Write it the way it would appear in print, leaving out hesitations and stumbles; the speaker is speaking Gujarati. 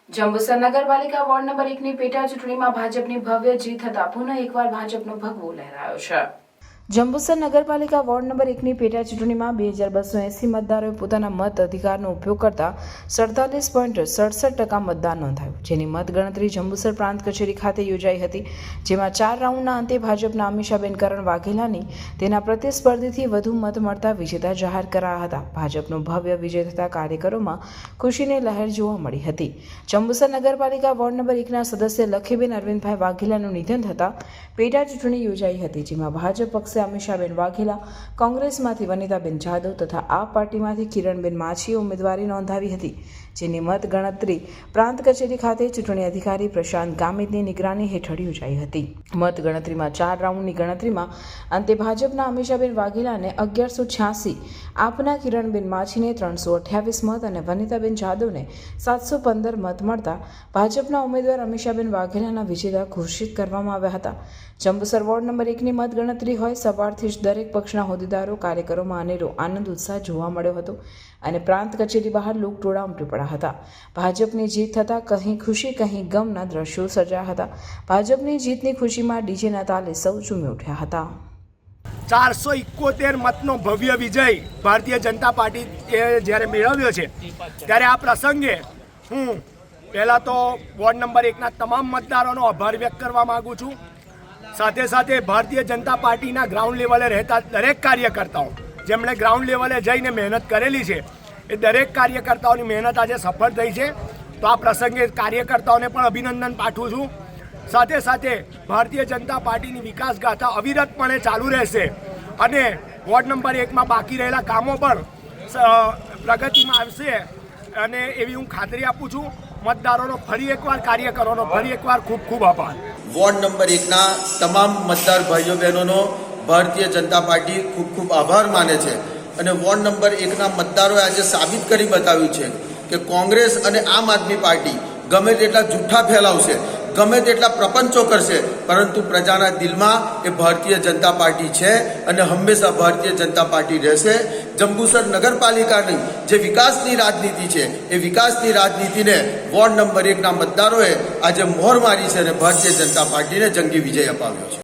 જંબુસર નગરપાલિકા વોર્ડ નંબર 1 ની પેટા ચૂંટણીમાં ભાજપની ભવ્ય જીત થતા પુનઃ એકવાર ભાજપનો ભગવો લહેરાયો છે। જંબુસર નગરપાલિકા વોર્ડ નંબર 1 ની પેટા ચૂંટણીમાં 2280 મતદારોએ પોતાના મત અધિકારનો ઉપયોગ કરતા 47.67% મતદાન નોંધાયું, જેની મતગણતરી જંબુસર પ્રાંત કચેરી ખાતે યોજાઈ હતી, જેમાં 4 રાઉન્ડના અંતે ભાજપના અમીષાબેન કરણ વાઘેલાની તેના પ્રતિસ્પર્ધીથી વધુ મત મળતા વિજેતા જાહેર કરાયા હતા। ભાજપનો ભવ્ય વિજય થતા કાર્યકરોમાં ખુશીની લહેર જોવા મળી હતી। જંબુસર નગરપાલિકા વોર્ડ નંબર 1 ના સદસ્ય લખીબેન અરવિંદભાઈ વાઘેલાનું નિધન થતા પેટા ચૂંટણી યોજાઈ હતી, જેમાં ભાજપ પક્ષે અમીષાબેન વાઘેલા, કોંગ્રેસમાંથી વનિતાબેન જાદવ તથા આપ પાર્ટીમાંથી કિરણબેન માછીએ ઉમેદવારી નોંધાવી હતી, જેની મતગણતરી પ્રાંત કચેરી ખાતે ચૂંટણી અધિકારી પ્રશાંત ગામિતની નિગરાની હેઠળ યોજાઈ હતી। મતગણતરીમાં 4 રાઉન્ડની ગણતરીમાં અંતે ભાજપના અમીષાબેન વાઘેલાને 1186, આપના કિરણબેન માછીને 328 મત અને વનિતાબેન જાદવને 715 મત મળતા ભાજપના ઉમેદવાર અમીષાબેન વાઘેલાના વિજેતા ઘોષિત કરવામાં આવ્યા હતા। જંબુસર વોર્ડ નંબર 1 ની મતગણતરી હોય સવારથી જ દરેક પક્ષના હોદ્દેદારો, કાર્યકરોમાં અનેરો આનંદ ઉત્સાહ જોવા મળ્યો હતો અને પ્રાંત કચેરી બહાર લોકટોળા ઉમટી પડ્યા હતા। ભાજપની જીત થતાં કહી ખુશી કહી ગમના દ્રશ્યો સર્જાયા હતા। ભાજપની જીતની ખુશીમાં ડીજેના તાલે સૌ ઝૂમી ઉઠ્યા હતા। 471 મતનો ભવ્ય વિજય ભારતીય જનતા પાર્ટીએ જ્યારે મેળવ્યો છે, ત્યારે આ પ્રસંગે હું પહેલાં તો વોર્ડ નંબર 1ના તમામ મતદારોનો આભાર વ્યક્ત કરવા માગું છું। સાથે સાથે ભારતીય જનતા પાર્ટીના ગ્રાઉન્ડ લેવલે રહેતા દરેક કાર્યકર્તાઓ, જેમણે ગ્રાઉન્ડ લેવલે જઈને મહેનત કરેલી છે, એ દરેક કાર્યકર્તાઓની મહેનત આજે સફળ થઈ છે, તો આ પ્રસંગે કાર્યકર્તાઓને પણ અભિનંદન પાઠવું છું। સાથે સાથે ભારતીય જનતા પાર્ટીની વિકાસ ગાથા અવિરતપણે ચાલુ રહેશે અને વોર્ડ નંબર 1માં બાકી રહેલા કામો પણ પ્રગતિમાં આવશે અને એવી હું ખાતરી આપું છું। મતદારોનો ફરી એકવાર, કાર્યકરોનો ફરી એકવાર ખૂબ ખૂબ આભાર। વોર્ડ નંબર 1ના તમામ મતદાર ભાઈઓ બહેનોનો ભારતીય જનતા પાર્ટી ખૂબ ખૂબ આભાર માને છે અને વોર્ડ નંબર 1ના મતદારોએ આજે સાબિત કરી બતાવ્યું છે કે કોંગ્રેસ અને આમ આદમી પાર્ટી ગમે તેટલા જૂઠ્ઠા ફેલાવશે, ગમે તેટલા પ્રપંચો કરશે, પરંતુ પ્રજાના દિલમાં એ ભારતીય જનતા પાર્ટી છે અને હંમેશા ભારતીય જનતા પાર્ટી રહેશે। જંબુસર નગરપાલિકાની જે વિકાસની રાજનીતિ છે, એ વિકાસની રાજનીતિને વોર્ડ નંબર 1ના મતદારોએ આજે મોહર મારી છે અને ભારતીય જનતા પાર્ટીને જંગી વિજય અપાવ્યો છે।